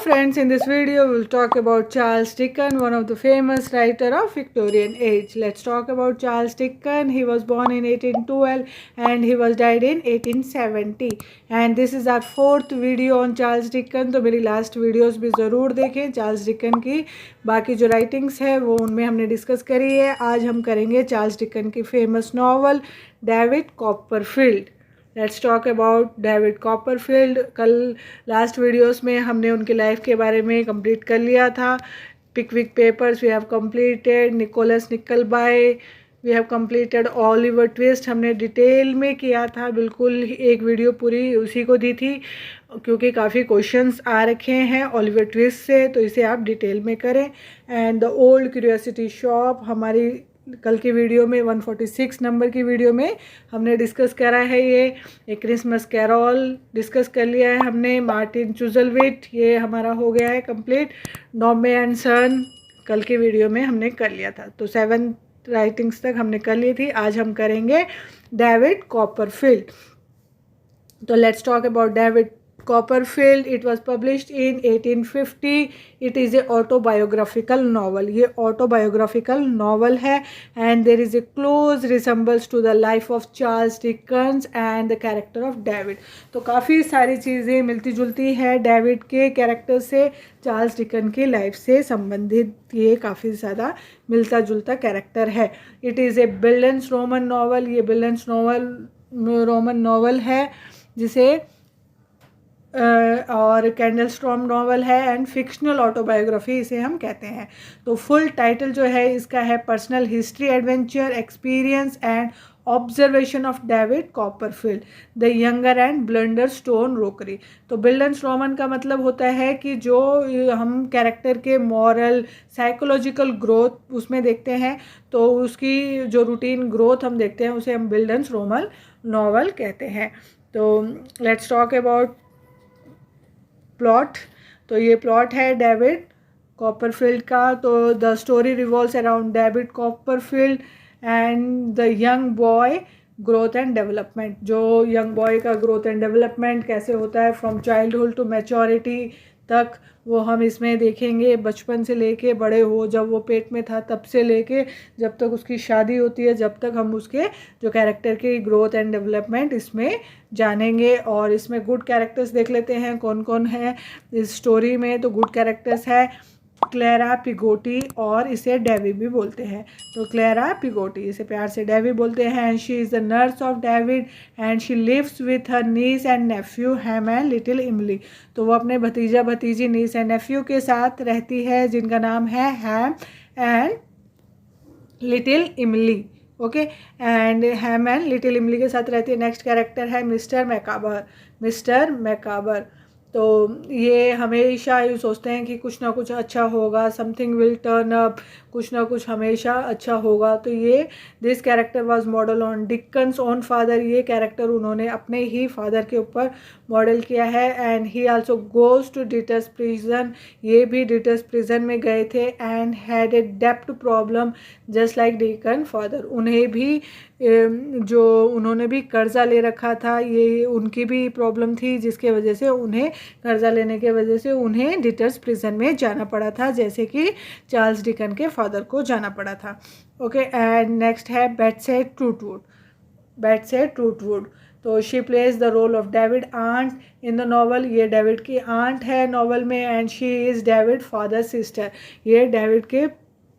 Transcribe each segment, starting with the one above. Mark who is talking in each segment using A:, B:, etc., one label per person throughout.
A: friends, in this video we'll talk about Charles Dickens, one of the famous writer of Victorian age. Let's talk about Charles Dickens. He was born in 1812 and he was died in 1870. And this is our fourth video on Charles Dickens. तो मेरी last videos भी ज़रूर देखें Charles Dickens की. बाकी जो writings है वो उनमें हमने डिस्कस करी है. आज हम करेंगे चार्ल्स डिकन की famous novel David Copperfield. Let's talk about David Copperfield. कल लास्ट वीडियोस में हमने उनकी लाइफ के बारे में कंप्लीट कर लिया था. Pickwick Papers we have completed, Nicholas Nickleby we have completed, Oliver Twist हमने डिटेल में किया था. बिल्कुल एक वीडियो पूरी उसी को दी थी क्योंकि काफ़ी क्वेश्चंस आ रखे हैं ओलिवर ट्विस्ट से, तो इसे आप डिटेल में करें. And the old curiosity shop हमारी कल की वीडियो में 146 नंबर की वीडियो में हमने डिस्कस करा है. ये एक क्रिसमस कैरॉल डिस्कस कर लिया है हमने. मार्टिन चुजलविट ये हमारा हो गया है कंप्लीट. नॉर्मे एंड सन कल की वीडियो में हमने कर लिया था. तो 7 राइटिंग्स तक हमने कर ली थी. आज हम करेंगे डेविड कॉपरफील्ड. तो let's talk about David Copperfield. It was published in 1850. It is a autobiographical novel. ये autobiographical novel है and there is a close resemblance to the life of Charles Dickens and the character of David. तो काफ़ी सारी चीज़ें मिलती जुलती है David के कैरेक्टर से चार्ल्स डिकन की लाइफ से संबंधित. ये काफ़ी ज़्यादा मिलता जुलता कैरेक्टर है. It is a bildungsroman novel. ये बिल्डेंस रोमन नॉवल है जिसे और कैंडलस्टॉर्म नॉवल है एंड फिक्शनल ऑटोबायोग्राफी इसे हम कहते हैं. तो फुल टाइटल जो है इसका है personal history adventure experience and observation of David Copperfield the younger and Blunderstone Rookery. तो बिल्डेंस रोमन का मतलब होता है कि जो हम कैरेक्टर के मॉरल साइकोलॉजिकल ग्रोथ उसमें देखते हैं, तो उसकी जो रूटीन ग्रोथ हम देखते हैं उसे हम बिल्डेंस रोमन नॉवल कहते हैं. तो लेट्स टॉक अबाउट प्लॉट. तो ये प्लॉट है डेविड कॉपरफील्ड का. तो the story revolves around David Copperfield and the young boy growth and development. जो यंग बॉय का ग्रोथ एंड डेवलपमेंट कैसे होता है फ्रॉम चाइल्डहुड टू मैच्योरिटी तक, वो हम इसमें देखेंगे. बचपन से लेके बड़े हो, जब वो पेट में था तब से लेके जब तक उसकी शादी होती है, जब तक हम उसके जो कैरेक्टर की ग्रोथ एंड डेवलपमेंट इसमें जानेंगे. और इसमें गुड कैरेक्टर्स देख लेते हैं कौन कौन है इस स्टोरी में. तो गुड कैरेक्टर्स है क्लेरा पिगोटी और इसे डेवी भी बोलते हैं. तो क्लेरा पिगोटी इसे प्यार से डेवी बोलते हैं. She is the nurse of David and she lives with her niece and nephew Ham and little Emily. तो वो अपने भतीजा भतीजी नीस एंड नेफ्यू के साथ रहती है जिनका नाम है हैम एंड लिटिल इमली. Okay, and ham and little इमली के साथ रहती है. नेक्स्ट कैरेक्टर है मिस्टर मैकाबर. मिस्टर मैकाबर तो ये हमेशा ये सोचते हैं कि कुछ ना कुछ अच्छा होगा, समथिंग विल टर्न अप, कुछ ना कुछ हमेशा अच्छा होगा. तो ये this character was model on Dickens own father. ये कैरेक्टर उन्होंने अपने ही फादर के ऊपर मॉडल किया है. And he also goes to debtors prison. ये भी डिटर्स प्रिजन में गए थे एंड हैड ए डेप्ट problem just like Dickens father. उन्हें भी जो उन्होंने भी कर्जा ले रखा था, ये उनकी भी प्रॉब्लम थी जिसके वजह से उन्हें कर्जा लेने के वजह से उन्हें डिटर्स प्रिजन में जाना पड़ा था, जैसे कि चार्ल्स डिकन के फादर को जाना पड़ा था. ओके, एंड नेक्स्ट है बेट्से ट्रूटवुड. बेट्से ट्रूटवुड तो she plays the role of David aunt in the novel. ये डेविड की आंट है नॉवल में and she is David father sister. ये डेविड के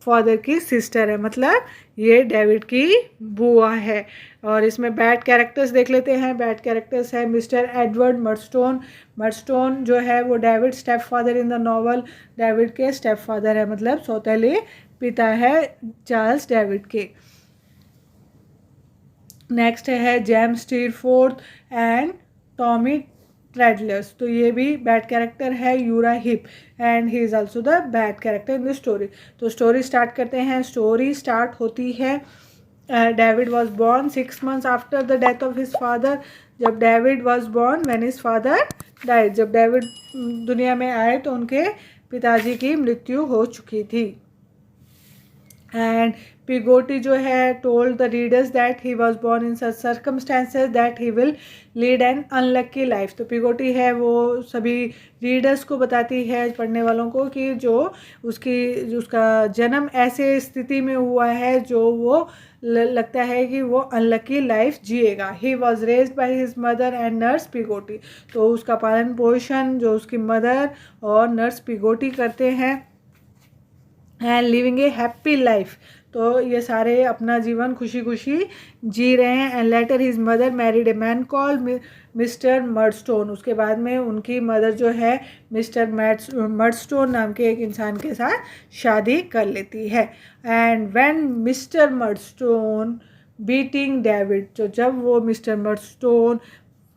A: फादर की सिस्टर है, मतलब ये डेविड की बुआ है. और इसमें बैड कैरेक्टर्स देख लेते हैं. बैड कैरेक्टर्स है मिस्टर एडवर्ड मर्डस्टोन. मर्डस्टोन जो है वो David step father in the novel. David के स्टेप फादर है, मतलब सौतेले पिता है चार्ल्स डेविड के. नेक्स्ट है James Steerforth and Tommy Traddles. तो ये भी बैड कैरेक्टर है. Uriah Heep and he is also the bad character in the story. तो स्टोरी स्टार्ट करते हैं. स्टोरी स्टार्ट होती है David was born 6 months after the death of his father. जब David was born when his father died. जब David दुनिया में आए तो उनके पिताजी की मृत्यु हो चुकी थी. एंड पिगोटी जो है told the readers that he was born in such circumstances that he will lead an unlucky life. तो पिगोटी है वो सभी रीडर्स को बताती है, पढ़ने वालों को, कि जो उसका जन्म ऐसे स्थिति में हुआ है जो वो लगता है कि वो अनलकी लाइफ जिएगा। He was raised by his mother and nurse Peggotty. तो उसका पालन पोषण जो उसकी मदर और नर्स पिगोटी करते हैं। And living A happy life, तो ये सारे अपना जीवन खुशी खुशी जी रहे हैं। And later his mother married a man called Mr Murdstone. उसके बाद में उनकी मदर जो है मिस्टर मर्डस्टोन नाम के एक इंसान के साथ शादी कर लेती है। And when Mr Murdstone beating David, तो जब वो मिस्टर मर्डस्टोन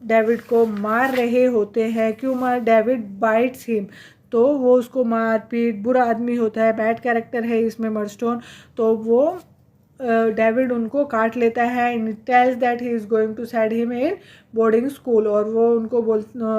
A: डेविड को मार रहे होते हैं, क्यों मार, डेविड बाइट्स हिम, तो वो उसको मार पीट, बुरा आदमी होता है, बैड कैरेक्टर है इसमें मर्डस्टोन, तो वो डेविड उनको काट लेता है। In tells that he is going to send him in boarding school, और वो उनको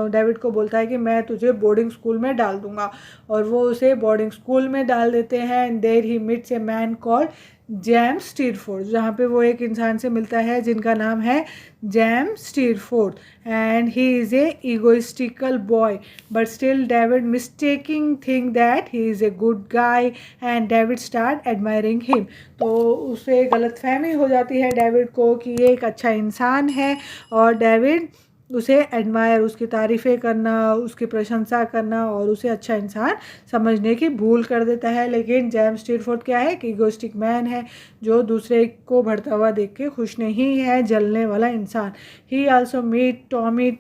A: डेविड को बोलता है कि मैं तुझे बोर्डिंग स्कूल में डाल दूंगा, और वो उसे बोर्डिंग स्कूल में डाल देते हैं। And there he meets a man called James Steerforth, जहाँ पे वो एक इंसान से मिलता है जिनका नाम है James Steerforth. And he is a egoistical boy but still David mistaking think that he is a good guy and David start admiring him. तो उसे गलतफहमी हो जाती है डेविड को कि ये एक अच्छा इंसान है, और डेविड उसे एडमायर, उसकी तारीफ़ें करना, उसकी प्रशंसा करना और उसे अच्छा इंसान समझने की भूल कर देता है। लेकिन जैम स्टीरफोर्ड क्या है कि इगोइस्टिक मैन है, जो दूसरे को बढ़ता हुआ देख के खुश नहीं है, जलने वाला इंसान। ही आल्सो मीट टॉमी,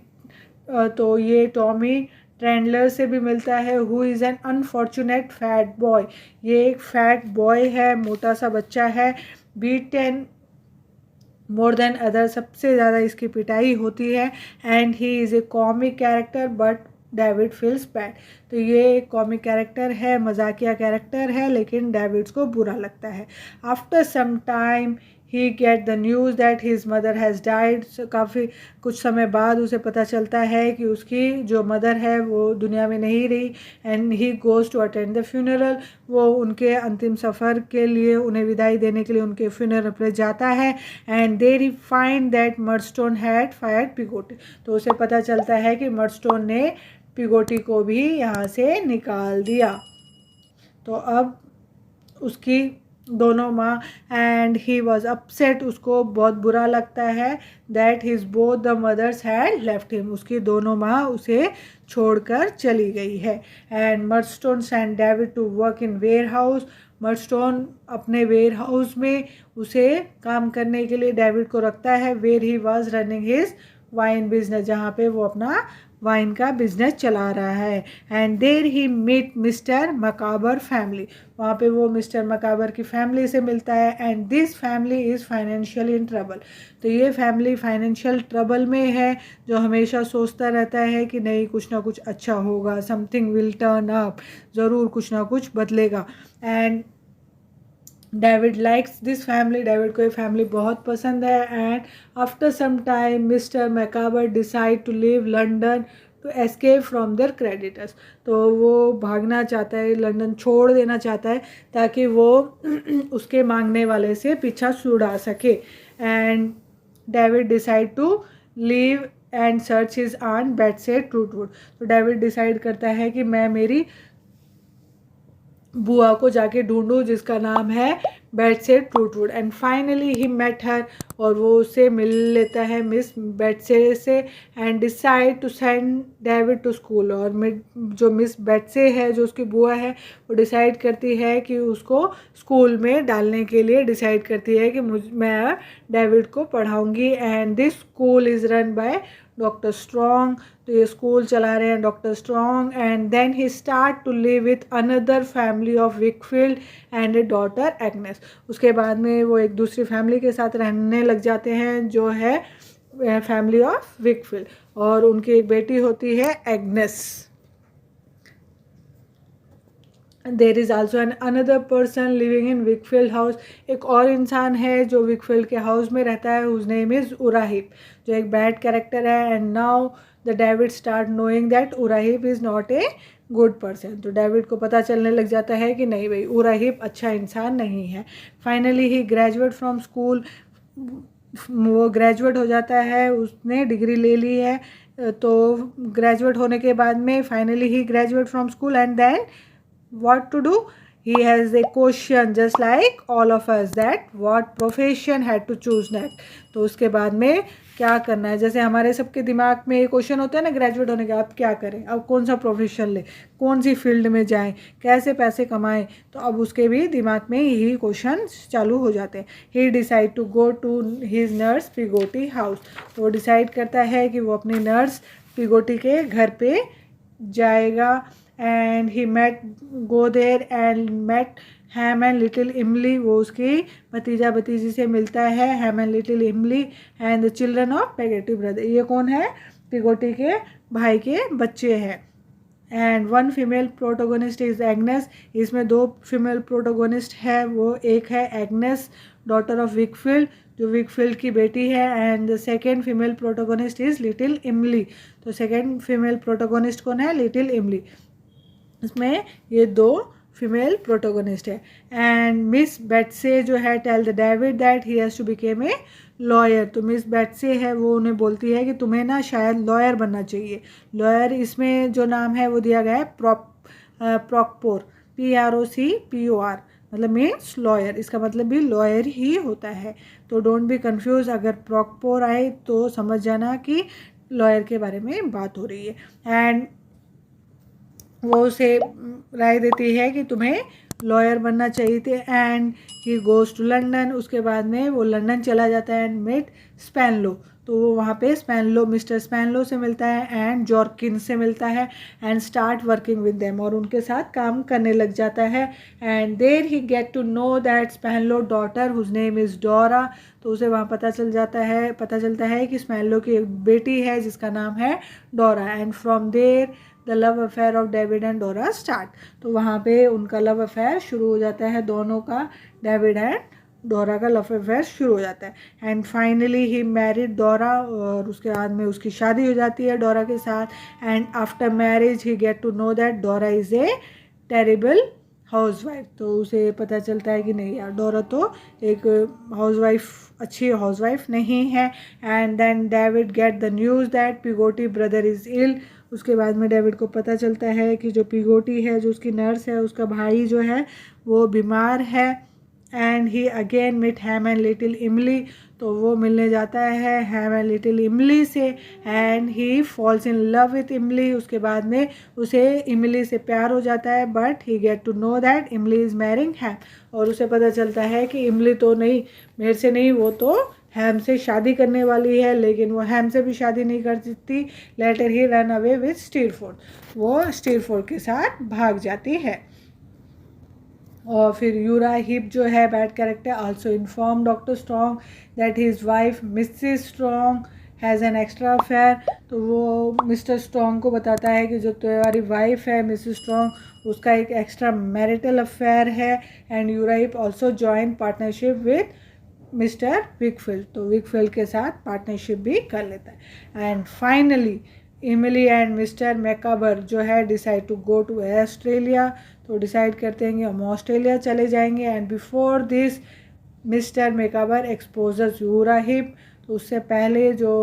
A: तो ये टॉमी ट्रेंडलर से भी मिलता है, who is an unfortunate fat boy. ये एक फैट बॉय है, मोटा सा बच्चा है, बीटन मोर देन अदर, सबसे ज़्यादा इसकी पिटाई होती है। And he is A comic character but David feels bad, तो ये एक कॉमिक कैरेक्टर है, मजाकिया कैरेक्टर है, लेकिन डेविड्स को बुरा लगता है। After some time he get the news that his mother has died, काफ़ी कुछ समय बाद उसे पता चलता है कि उसकी जो मदर है वो दुनिया में नहीं रही। And he goes to attend the funeral, वो उनके अंतिम सफ़र के लिए, उन्हें विदाई देने के लिए उनके फ्यूनरल पर जाता है। And there he find that Murdstone had fired Peggotty, तो उसे पता चलता है कि मर्डस्टोन ने पिगोटी को भी यहाँ से निकाल दिया। तो अब उसकी दोनों माँ, एंड ही वॉज अपसेट, उसको बहुत बुरा लगता है that his both the mothers had left him, उसकी दोनों माँ उसे छोड़कर चली गई है। And Murdstone send David to work in warehouse, Murdstone अपने वेयर हाउस में उसे काम करने के लिए डेविड को रखता है। Where he was running his wine business, जहाँ पे वो अपना वाइन का बिजनेस चला रहा है। And there he meet Mr Micawber family, वहाँ पे वो मिस्टर मकाबर की फैमिली से मिलता है। And this family is financial in trouble, तो ये फैमिली फाइनेंशियल ट्रबल में है, जो हमेशा सोचता रहता है कि नहीं कुछ ना कुछ अच्छा होगा, समथिंग विल टर्न अप, ज़रूर कुछ ना कुछ बदलेगा। And David likes this family, David को ये फैमिली बहुत पसंद है। And after some time Mr Micawber decide to leave London to escape from their creditors, तो वो भागना चाहता है, लंदन छोड़ देना चाहता है ताकि वो उसके मांगने वाले से पीछा छुड़ा सके। And David decide to leave and search his aunt Betsey Trotwood, तो डेविड डिसाइड करता है कि मैं मेरी बुआ को जाके ढूंढूं जिसका नाम है Betsey Trotwood. And finally he met her, और वो उससे मिल लेता है मिस बेटसे से। And decide to send David to school, और जो मिस बेटसे है जो उसकी बुआ है वो डिसाइड करती है कि उसको स्कूल में डालने के लिए डिसाइड करती है कि मैं डेविड को पढ़ाऊँगी। And this school is run by doctor Strong, तो ये स्कूल चला रहे हैं doctor Strong. And then he start to live with another family of Wickfield and a daughter Agnes, उसके बाद में वो एक दूसरी फैमिली के साथ रहने लग जाते हैं जो है फैमिली ऑफ विकफील्ड, और उनकी एक बेटी होती है Agnes. There is also an another person living in Wickfield house, एक और इंसान है जो विकफील्ड के हाउस में रहता है, हुज नेम इज़ उराहिब, जो एक बैड कैरेक्टर है। And now the David start knowing that Uriah Heep is not a good person. तो डेविड को पता चलने लग जाता है कि नहीं भाई, यूराहिप अच्छा इंसान नहीं है। Finally he graduate from school, वो ग्रेजुएट हो जाता है, उसने डिग्री ले ली है। तो ग्रेजुएट होने के बाद में finally he graduate from school and then what to do. He has a question just like all of us that what profession had to choose next. तो उसके बाद में क्या करना है, जैसे हमारे सबके दिमाग में ये क्वेश्चन होता है ना ग्रेजुएट होने के अब क्या करें, अब कौन सा प्रोफेशन ले, कौन सी फील्ड में जाएं, कैसे पैसे कमाएं। तो अब उसके भी दिमाग में यही क्वेश्चन चालू हो जाते हैं। He decide to go to his nurse Peggotty house. तो वो डिसाइड करता है कि वो अपनी नर्स पिगोटी के घर पे जाएगा। And he go there and met Ham and little Emily. वो उसकी भतीजा भतीजी से मिलता है, Ham and little Emily and the children of Peggotty brother. ये कौन है, पिगोटी के भाई के बच्चे हैं। And one female protagonist is Agnes. इसमें 2 फीमेल प्रोटोगोनिस्ट है, वो एक है एग्नेस डॉटर ऑफ विकफील्ड, जो विकफील्ड की बेटी है। And the second female protagonist is little Emily. तो सेकेंड फीमेल प्रोटोगोनिस्ट कौन है, लिटिल इमली। इसमें ये 2 फीमेल प्रोटोगोनिस्ट है। एंड मिस बेट्से जो है tell the David that he has to became a lawyer. तो मिस बेट्से है वो उन्हें बोलती है कि तुम्हें ना शायद लॉयर बनना चाहिए। लॉयर इसमें जो नाम है वो दिया गया है प्रॉक्पोर, PROCPOR, मतलब मीन्स लॉयर। इसका मतलब भी लॉयर ही होता है। तो डोंट बी कंफ्यूज, अगर प्रॉक्पोर आए तो समझ जाना कि लॉयर के बारे में बात हो रही है। एंड वो उसे राय देती है कि तुम्हें लॉयर बनना चाहिए थे। And he goes to London. उसके बाद में वो लंदन चला जाता है एंड मेट स्पैनलो। तो वो वहाँ पे स्पैनलो, मिस्टर स्पैनलो से मिलता है एंड जॉर्किन से मिलता है and start working with them, और उनके साथ काम करने लग जाता है। And there he get to know that Spenlow daughter whose name is Dora. तो उसे वहाँ पता चलता है कि स्पैनलो की एक बेटी है जिसका नाम है Dora. And from there the love affair of David and Dora start. तो वहाँ पे उनका लव अफेयर शुरू हो जाता है, दोनों का, डेविड एंड डोरा का लव अफेयर शुरू हो जाता है। एंड फाइनली ही मैरिड डोरा, और उसके बाद में उसकी शादी हो जाती है डोरा के साथ। And after marriage he get to know that Dora is a terrible housewife. तो उसे पता चलता है कि नहीं यार, डोरा तो एक अच्छी हाउसवाइफ नहीं है। And then David get the news that Peggotty brother is ill. उसके बाद में डेविड को पता चलता है कि जो पिगोटी है, जो उसकी नर्स है, उसका भाई जो है वो बीमार है। And he again meet Ham and little Emily. तो वो मिलने जाता है हैम एंड लिटिल इमली से and he falls in love with इमली। उसके बाद में उसे इमली से प्यार हो जाता है, but he get to know that Emily is marrying Ham. और उसे पता चलता है कि इमली तो नहीं, मेरे से नहीं, वो तो हैम से शादी करने वाली है। लेकिन वो हैम से भी शादी नहीं कर सकती। Later he run away with Steerforth. वो स्टीरफोर्ड के साथ भाग जाती है। और फिर यूराहिप जो है bad character also inform doctor strong that his wife Mrs strong has an extra affair. तो वो मिस्टर स्ट्रॉन्ग को बताता है कि जो तुम्हारी वाइफ है मिसेस स्ट्रॉन्ग, उसका एक एक्स्ट्रा मैरिटल अफेयर है। And Uriah Heep also join partnership with Mr Wickfield. तो विकफील्ड के साथ पार्टनरशिप भी कर लेता है। And finally Emily and Mr Micawber जो है decide to go to Australia. तो डिसाइड करते हैं कि हम ऑस्ट्रेलिया चले जाएंगे। And before this Mr Micawber exposures Uriah Heep. तो उससे पहले जो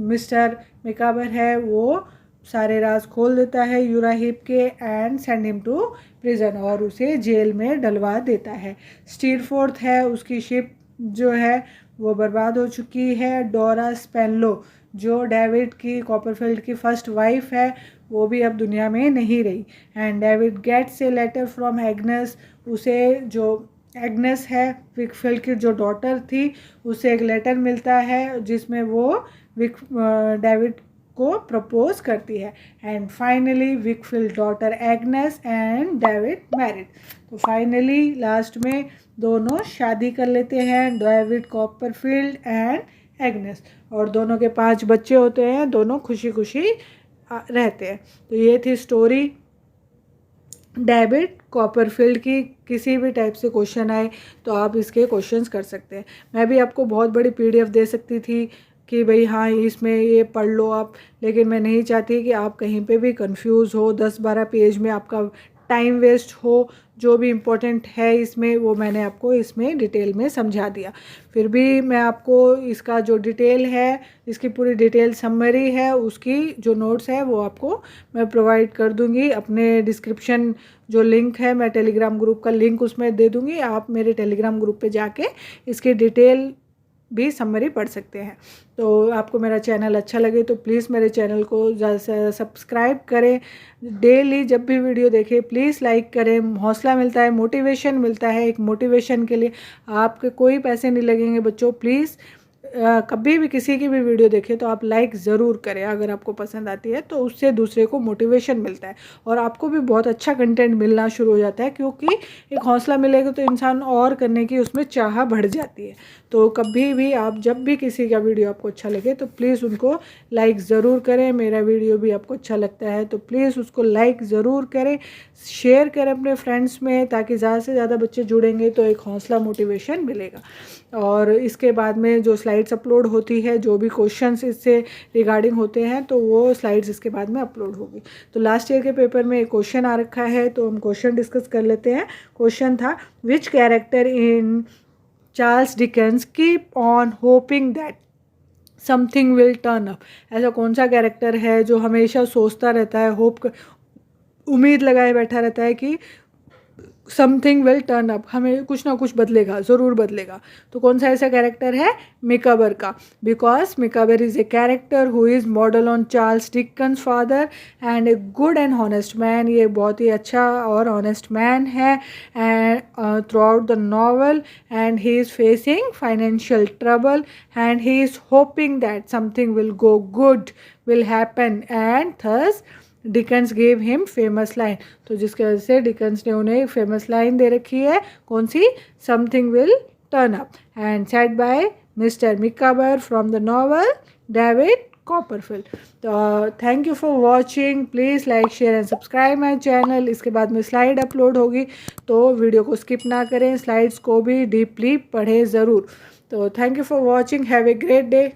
A: मिस्टर मैकाबर है वो सारे राज खोल देता है यूराहिप के and send him to prison, और उसे जेल में डलवा देता है। स्टीरफोर्थ है, उसकी शिप जो है वो बर्बाद हो चुकी है। डोरा स्पैनलो जो डेविड की कॉपरफील्ड की फर्स्ट वाइफ है, वो भी अब दुनिया में नहीं रही। And David gets a letter from Agnes. उसे जो एग्नेस है विकफील्ड की जो डॉटर थी, उसे एक लेटर मिलता है जिसमें वो डेविड को प्रपोज करती है। And finally Wickfield daughter Agnes and David married. तो फाइनली लास्ट में दोनों शादी कर लेते हैं, डेविड कॉपरफील्ड एंड एग्नेस, और दोनों के 5 बच्चे होते हैं, दोनों खुशी खुशी रहते हैं। तो ये थी स्टोरी डेविड कॉपरफील्ड की। किसी भी टाइप से क्वेश्चन आए तो आप इसके क्वेश्चंस कर सकते हैं। मैं भी आपको बहुत बड़ी PDF दे सकती थी कि भाई हाँ इसमें ये पढ़ लो आप, लेकिन मैं नहीं चाहती कि आप कहीं पे भी कंफ्यूज हो, 10-12 पेज में आपका टाइम वेस्ट हो। जो भी इम्पोर्टेंट है इसमें वो मैंने आपको इसमें डिटेल में समझा दिया। फिर भी मैं आपको इसका जो डिटेल है, इसकी पूरी डिटेल समरी है, उसकी जो नोट्स है वो आपको मैं प्रोवाइड कर दूंगी। अपने डिस्क्रिप्शन जो लिंक है, मैं टेलीग्राम ग्रुप का लिंक उसमें दे दूंगी, आप मेरे टेलीग्राम ग्रुप पे जाके इसकी डिटेल भी समरी पढ़ सकते हैं। तो आपको मेरा चैनल अच्छा लगे तो प्लीज़ मेरे चैनल को ज़्यादा से ज़्यादा सब्सक्राइब करें। डेली जब भी वीडियो देखें प्लीज़ लाइक करें, हौसला मिलता है, मोटिवेशन मिलता है। एक मोटिवेशन के लिए आपके कोई पैसे नहीं लगेंगे बच्चों। प्लीज़ कभी भी किसी की भी वीडियो देखें तो आप लाइक ज़रूर करें, अगर आपको पसंद आती है तो उससे दूसरे को मोटिवेशन मिलता है और आपको भी बहुत अच्छा कंटेंट मिलना शुरू हो जाता है, क्योंकि एक हौसला मिलेगा तो इंसान और करने की उसमें चाह बढ़ जाती है। तो कभी भी आप जब भी किसी का वीडियो आपको अच्छा लगे तो प्लीज़ उनको लाइक ज़रूर करें। मेरा वीडियो भी आपको अच्छा लगता है तो प्लीज़ उसको लाइक ज़रूर करें, शेयर करें अपने फ्रेंड्स में, ताकि ज़्यादा से ज़्यादा बच्चे जुड़ेंगे तो एक हौसला मोटिवेशन मिलेगा। और इसके बाद में जो स्लाइड्स अपलोड होती है, जो भी क्वेश्चंस इससे रिगार्डिंग होते हैं, तो वो स्लाइड्स इसके बाद में अपलोड होगी। तो लास्ट ईयर के पेपर में एक क्वेश्चन आ रखा है तो हम क्वेश्चन डिस्कस कर लेते हैं। क्वेश्चन था, विच character in Charles Dickens keep on hopping that something will turn up. ऐसा कौन सा कैरेक्टर है जो हमेशा सोचता रहता है, उम्मीद लगाए बैठा रहता है कि समथिंग विल टर्न अप, हमें कुछ ना कुछ बदलेगा, ज़रूर बदलेगा। तो कौन सा ऐसा कैरेक्टर है? मिकाबर का, because Micawber is a character who is model on Charles Dickens father and a good and honest man. ये बहुत ही अच्छा और ऑनेस्ट मैन है and throughout the novel, and he is facing financial trouble and he is hoping that something will go good will happen, and thus Dickens gave him famous line. तो जिसकी वजह से Dickens ने उन्हें एक famous line दे रखी है, कौन सी? Something will turn up, and said by mister Micawber from the novel David Copperfield. तो thank you for watching, please like share and subscribe my channel. इसके बाद में स्लाइड अपलोड होगी तो वीडियो को स्किप ना करें, स्लाइड्स को भी डीपली पढ़ें ज़रूर। तो thank you for watching, have a great day.